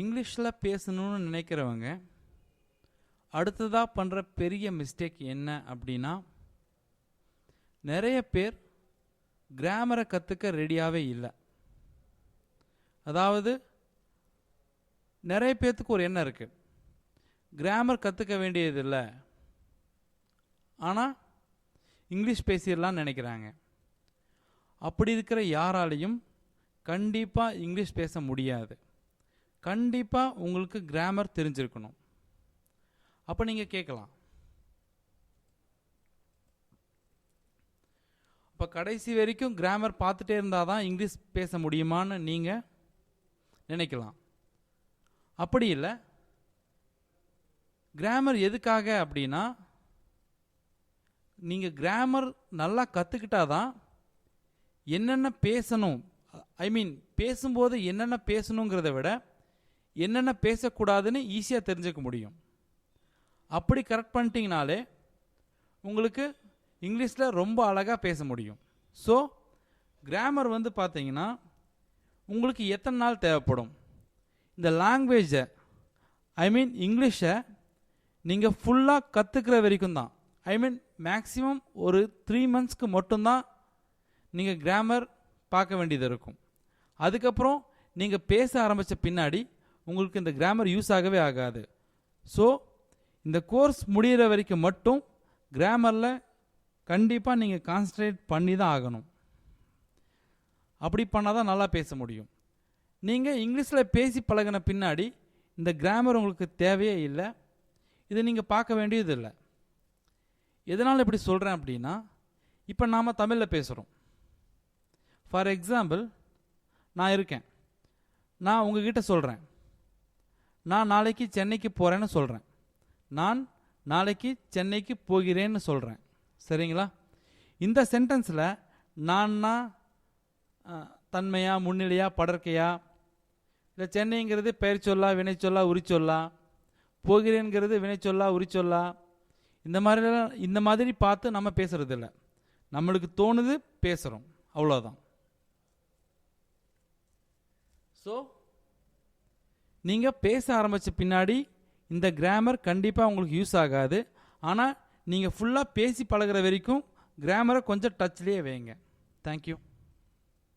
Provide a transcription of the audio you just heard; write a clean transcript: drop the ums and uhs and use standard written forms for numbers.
இங்கிலீஷில் பேசணும்னு நினைக்கிறவங்க அடுத்ததாக பண்ணுற பெரிய மிஸ்டேக் என்ன அப்படின்னா, நிறைய பேர் கிராமரை கற்றுக்க ரெடியாகவே இல்லை. அதாவது நிறைய பேர்த்துக்கு ஒரு எண்ணம் இருக்குது, கிராமர் கற்றுக்க வேண்டியதில்லை, ஆனால் இங்கிலீஷ் பேசிடலான்னு நினைக்கிறாங்க. அப்படி இருக்கிற யாராலையும் கண்டிப்பாக இங்கிலீஷ் பேச முடியாது. கண்டிப்பாக உங்களுக்கு கிராமர் தெரிஞ்சிருக்கணும். அப்போ நீங்கள் கேட்கலாம், இப்போ கடைசி வரைக்கும் கிராமர் பார்த்துட்டே இருந்தால் தான் இங்கிலீஷ் பேச முடியுமான்னு நீங்கள் நினைக்கலாம். அப்படி இல்லை. கிராமர் எதுக்காக அப்படின்னா, நீங்கள் கிராமர் நல்லா கற்றுக்கிட்டா தான் என்னென்ன பேசணும், பேசும்போது என்னென்ன பேசணுங்கிறத விட என்னென்ன பேசக்கூடாதுன்னு ஈஸியாக தெரிஞ்சுக்க முடியும். அப்படி கரெக்ட் பண்ணிட்டீங்கனாலே உங்களுக்கு இங்கிலீஷில் ரொம்ப அழகாக பேச முடியும். ஸோ கிராமர் பார்த்தீங்கன்னா உங்களுக்கு எத்தனை நாள் தேவைப்படும்? இந்த லாங்குவேஜை இங்கிலீஷை நீங்கள் ஃபுல்லாக கற்றுக்கிற வரைக்கும் தான். மேக்ஸிமம் ஒரு 3 monthsக்கு மட்டும்தான் நீங்கள் கிராமர் பார்க்க வேண்டியது இருக்கும். அதுக்கப்புறம் நீங்கள் பேச ஆரம்பித்த பின்னாடி உங்களுக்கு இந்த கிராமர் யூஸ் ஆகவே ஆகாது. ஸோ இந்த கோர்ஸ் முடிகிற வரைக்கும் மட்டும் கிராமரில் கண்டிப்பாக நீங்கள் கான்சன்ட்ரேட் பண்ணி தான் ஆகணும். அப்படி பண்ணால் தான் நல்லா பேச முடியும். நீங்கள் இங்கிலீஷில் பேசி பழகின பின்னாடி இந்த கிராமர் உங்களுக்கு தேவையே இல்லை, இதை நீங்கள் பார்க்க வேண்டியது இல்லை. எதனால் இப்படி சொல்கிறேன் அப்படின்னா, இப்போ நாம் தமிழில் பேசுகிறோம். ஃபார் எக்ஸாம்பிள், நான் இருக்கேன், நான் உங்ககிட்ட சொல்கிறேன், நான் நாளைக்கு சென்னைக்கு போகிறேன்னு சொல்கிறேன், நான் நாளைக்கு சென்னைக்கு போகிறேன்னு சொல்கிறேன். சரிங்களா? இந்த சென்டென்ஸில் நான்னா தன்மையா, முன்னிலையா, படர்க்கையா, இல்லை சென்னைங்கிறது பெயர் சொல்லா, வினை சொல்லா, உரிச்சொல்லா, போகிறேங்கிறது வினை சொல்லா, உரிச்சொல்லா, இந்த மாதிரி பார்த்து நம்ம பேசுறது இல்லை. நம்மளுக்கு தோணுது பேசுகிறோம், அவ்வளோதான். ஸோ நீங்கள் பேச ஆரம்பித்த பின்னாடி இந்த கிராமர் கண்டிப்பாக உங்களுக்கு யூஸ் ஆகாது. ஆனால் நீங்கள் ஃபுல்லாக பேசி பழகிற வரைக்கும் கிராமரை கொஞ்சம் டச்லேயே வைங்க. தேங்க்யூ.